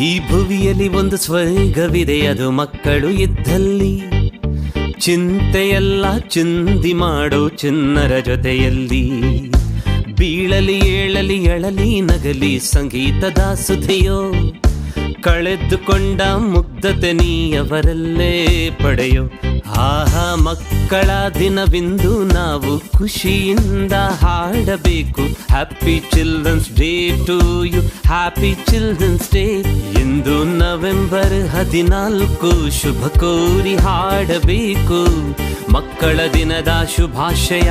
ಈ ಭುವಿಯಲ್ಲಿ ಒಂದು ಸ್ವರ್ಗವಿದೆ, ಅದು ಮಕ್ಕಳು ಇದ್ದಲ್ಲಿ. ಚಿಂತೆಯೆಲ್ಲ ಚಿಂದಿ ಮಾಡೋ ಚಿನ್ನರ ಜೊತೆಯಲ್ಲಿ. ಬೀಳಲಿ ಏಳಲಿ ಎಳಲಿ ನಗಲಿ ಸಂಗೀತದ ಸುಧೆಯೋ. ಕಳೆದುಕೊಂಡ ಮುಗ್ಧತೆ ನೀಯವರಲ್ಲೇ ಪಡೆಯೋ. ಆಹಾ ಮಕ್ಕಳ ದಿನವಿಂದು ನಾವು ಖುಷಿಯಿಂದ ಹಾಡಬೇಕು. Happy children's day to you, happy children's day. ಇಂದು ನವೆಂಬರ್ 14, ಶುಭ ಕೋರಿ ಹಾಡಬೇಕು. ಮಕ್ಕಳ ದಿನದ ಶುಭಾಶಯ,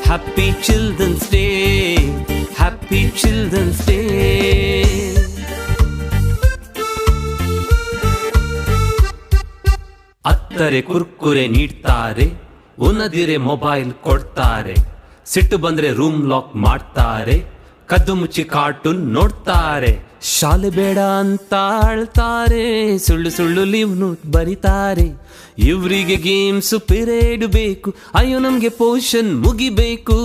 happy children's day, happy children's day. ಅತ್ತರೆ ಕುರ್ಕುರೆ ನೀಡ್ತಾರೆ, ಉನ್ನದಿರೆ ಮೊಬೈಲ್ ಕೊಡ್ತಾರೆ. ಸಿಟ್ಟು ಬಂದ್ರೆ ರೂಮ್ ಲಾಕ್ ಮಾಡ್ತಾರೆ, ಕದ್ದು ಮುಚ್ಚಿ ಕಾರ್ಟೂನ್ ನೋಡ್ತಾರೆ. ಶಾಲೆ ಬೇಡ ಅಂತ ಆಳ್ತಾರೆ, ಸುಳ್ಳು ಸುಳ್ಳು ಲೀವ್ ನೋಟ್ ಬರಿತಾರೆ. ಇವರಿಗೆ ಗೇಮ್ಸ್ ಪಿರಿಯಡ್ ಬೇಕು, ಅಯ್ಯೋ ನಮ್ಗೆ ಪೋಷನ್ ಮುಗಿಬೇಕು.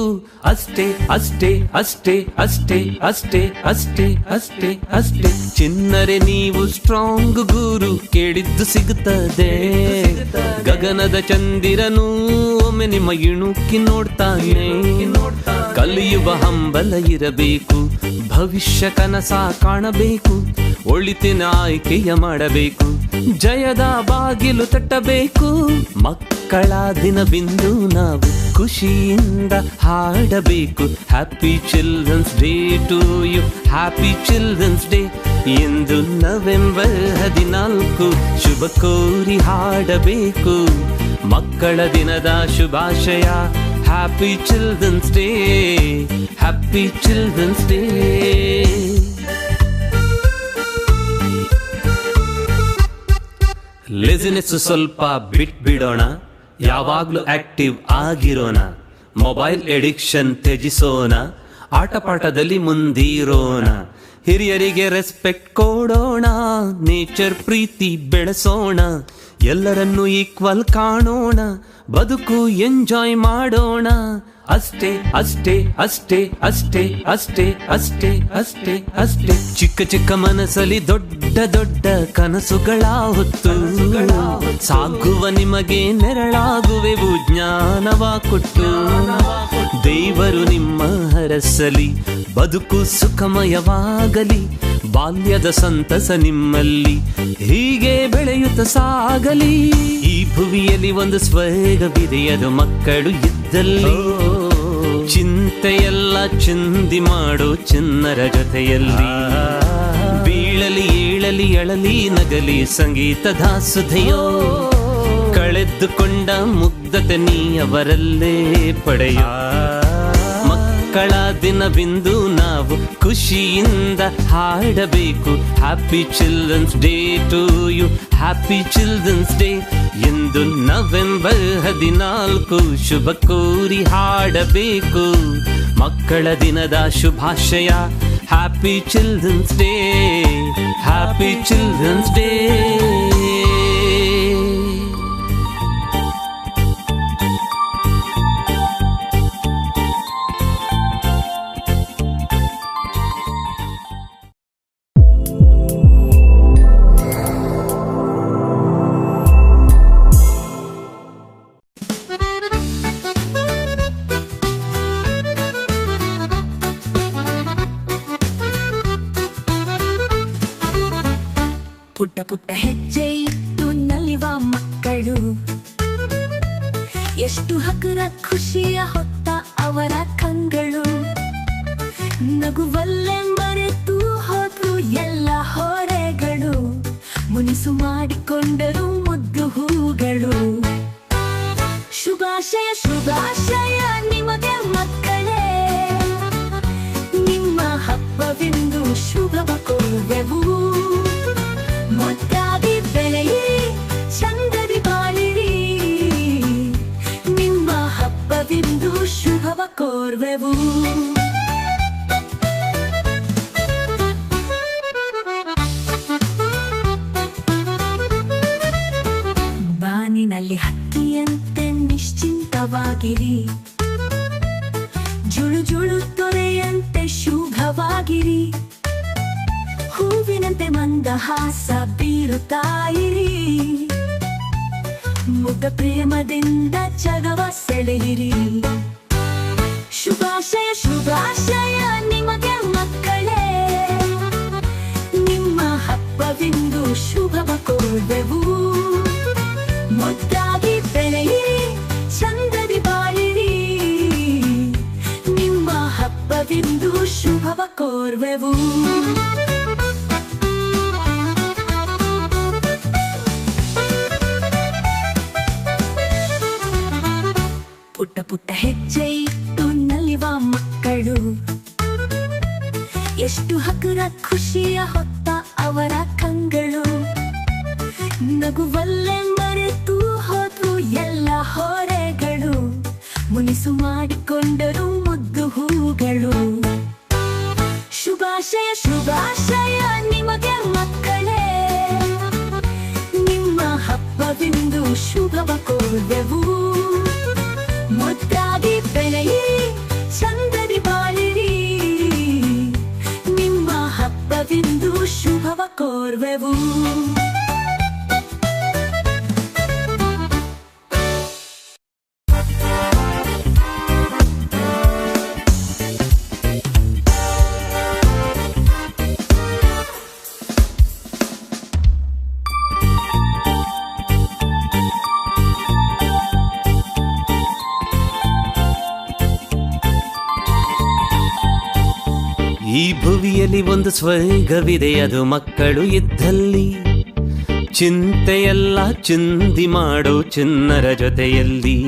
ಅಷ್ಟೇ ಅಷ್ಟೇ ಅಷ್ಟೇ ಅಷ್ಟೇ ಅಷ್ಟೇ ಅಷ್ಟೇ ಅಷ್ಟೇ ಅಷ್ಟೇ. ಚಿನ್ನರೆ ನೀವು ಸ್ಟ್ರಾಂಗ್ ಗುರು, ಕೇಳಿದ್ದು ಸಿಗುತ್ತದೆ. ಗಗನದ ಚಂದಿರನು ಒಮ್ಮೆ ನಿಮ್ಮ ಇಣುಕಿ ನೋಡ್ತಾನೆ. ಕಲಿಯುವ ಹಂಬಲ ಇರಬೇಕು, ಭವಿಷ್ಯ ಕನಸ ಕಾಣಬೇಕು. ಒಳಿತಿನ ಆಯ್ಕೆಯ ಮಾಡಬೇಕು, ಜಯದ ಬಾಗಿಲು ತಟ್ಟಬೇಕು. ಮಕ್ಕಳ ದಿನವಿಂದು ನಾವು ಖುಷಿಯಿಂದ ಹಾಡಬೇಕು. Happy children's day to you, happy children's day. ಇಂದು ನವೆಂಬರ್ 14, ಶುಭ ಕೋರಿ ಹಾಡಬೇಕು. ಮಕ್ಕಳ ದಿನದ ಶುಭಾಶಯ, happy children's day, happy children's day. Laziness ಸ್ವಲ್ಪ ಬಿಟ್ಬಿಡೋಣ, ಯಾವಾಗ್ಲೂ ಆಕ್ಟಿವ್ ಆಗಿರೋಣ. ಮೊಬೈಲ್ ಎಡಿಕ್ಷನ್ ತ್ಯಜಿಸೋಣ, ಆಟಪಾಠದಲ್ಲಿ ಮುಂದಿರೋಣ. ಹಿರಿಯರಿಗೆ ರೆಸ್ಪೆಕ್ಟ್ ಕೊಡೋಣ, ನೇಚರ್ ಪ್ರೀತಿ ಬೆಳೆಸೋಣ. ಎಲ್ಲರನ್ನೂ ಈಕ್ವಲ್ ಕಾಣೋಣ, ಬದುಕು ಎಂಜಾಯ್ ಮಾಡೋಣ. ಅಷ್ಟೇ ಅಷ್ಟೇ ಅಷ್ಟೇ ಅಷ್ಟೇ ಅಷ್ಟೇ ಅಷ್ಟೇ ಅಷ್ಟೇ ಅಷ್ಟೇ. ಚಿಕ್ಕ ಚಿಕ್ಕ ಮನಸ್ಸಲ್ಲಿ ದೊಡ್ಡ ದೊಡ್ಡ ಕನಸುಗಳ ಹೊತ್ತು ಸಾಗುವ ನಿಮಗೆ ನೆರಳಾಗುವೆವು ಜ್ಞಾನವ ಕೊಟ್ಟು. ದೇವರು ನಿಮ್ಮ ಹರಸಲಿ, ಬದುಕು ಸುಖಮಯವಾಗಲಿ. ಬಾಲ್ಯದ ಸಂತಸ ನಿಮ್ಮಲ್ಲಿ ಹೀಗೆ ಬೆಳೆಯುತ್ತ ಸಾಗಲಿ. ಈ ಭುವಿಯಲ್ಲಿ ಒಂದು ಸ್ವರ್ಗವಿದೆ, ಅದು ಮಕ್ಕಳು ಇದ್ದಲ್ಲಿ. ಚಿಂತೆಯೆಲ್ಲ ಚಿಂದಿ ಮಾಡೋ ಚಿನ್ನರ ಜೊತೆಯಲ್ಲಿ. ಬೀಳಲಿ ಏಳಲಿ ಎಳಲಿ ನಗಲಿ ಸಂಗೀತದ ಸುಧೆಯೋ. ಕಳೆದುಕೊಂಡ ಮುಗ್ಧತೆ ನೀಯವರಲ್ಲೇ ಪಡೆಯೋ. ಮಕ್ಕಳ ದಿನವಿಂದು ನಾವು ಖುಷಿಯಿಂದ ಹಾಡಬೇಕು. Happy children's day to you, happy children's day. ಇಂದು ನವೆಂಬರ್ 14, ಶುಭ ಕೋರಿ ಹಾಡಬೇಕು. ಮಕ್ಕಳ ದಿನದ ಶುಭಾಶಯ, happy children's day, happy children's day. ಪುಟ್ಟ ಪುಟ್ಟ ಹೆಜ್ಜೆ ಇಟ್ಟು ನಲಿವ ಮಕ್ಕಳು, ಎಷ್ಟು ಹಗುರ ಖುಷಿಯ ಹೊತ್ತ ಅವರ ಕಂಗಳು. ನಗುವಲ್ಲೇ ಮರೆತು ಹೋದ್ರು ಎಲ್ಲ ಹೊರೆಗಳು, ಮುನಿಸು ಮಾಡಿಕೊಂಡರು ಮುದ್ದು ಹೂಗಳು. ಶುಭಾಶಯ ಶುಭಾಶಯ ನಿಮಗೆ ಮಕ್ಕಳೇ, ನಿಮ್ಮ ಹಬ್ಬವೆಂದು ಶುಭವ ಕೋರುವೆವು. ಮುದ್ದಾಗಿ ಬೆಳೆಯಿರಿ, ಚಂದದಿ ಬಾಳಿರಿ, ನಿಮ್ಮ ಹಬ್ಬವೆಂದು ಶುಭವ ಕೋರುವೆವು. ಬಾನಿನಲ್ಲಿ ಹಕ್ಕಿಯಂತೆ ನಿಶ್ಚಿಂತವಾಗಿರಿ, ಜುಳು ಜುಳು ತೊರೆಯಂತೆ ಶುಭವಾಗಿರಿ. ಹೂವಿನಂತೆ ಮಂದಹಾಸ ಬೀರುತ್ತಾಯಿರಿ, ಮುಗ್ಧ ಪ್ರೇಮದಿಂದ ಜಗವ ಸೆಳೆಯಿರಿ. ಶುಭಾಶಯ ಶುಭಾಶಯ ನಿಮಗೆ ಮಕ್ಕಳೇ, ನಿಮ್ಮ ಹಬ್ಬವಿಂದು ಶುಭವ ಕೋರುವೆವು. ಮುದ್ದಾಗಿ ಬೆಳೆಯಿರಿ, ಚಂದದಿ ಬಾಳಿರಿ, ನಿಮ್ಮ ಹಬ್ಬವಿಂದು ಶುಭವ ಕೋರುವೆವು. ಪುಟ್ಟ ಪುಟ್ಟ ಹೆಜ್ಜೆ ಇಟ್ಟು ನಲಿವ ಮಕ್ಕಳು, ಎಷ್ಟು ಹಗುರ ಖುಷಿಯ ಹೊತ್ತ ಅವರ ಕಂಗಳು. ನಗುವಲ್ಲೇ ಮರೆತು ಹೋದ್ರು ಎಲ್ಲ ಹೊರೆಗಳು, ಮುನಿಸು ಮಾಡಿಕೊಂಡರು ಮುದ್ದು ಹೂಗಳು. ಶುಭಾಶಯ ಶುಭಾಶಯ ನಿಮಗೆ ಮಕ್ಕಳೇ, ನಿಮ್ಮ ಹಬ್ಬವಿಂದು ಶುಭವ ಕೋರುವೆವು. ಮುದ್ದಾಗಿ ಬೆಳೆಯಿರಿ, ಚಂದದಿ ಬಾಳಿರಿ, ನಿಮ್ಮ ಹಬ್ಬವಿಂದು ಶುಭವ ಕೋರುವೆವು. ಈ ಭುವಿಯಲ್ಲಿ ಒಂದು ಸ್ವರ್ಗವಿದೆ, ಅದು ಮಕ್ಕಳು ಇದ್ದಲ್ಲಿ. ಚಿಂತೆಯೆಲ್ಲ ಚಿಂದಿ ಮಾಡೋ ಚಿನ್ನರ ಜೊತೆಯಲ್ಲಿ.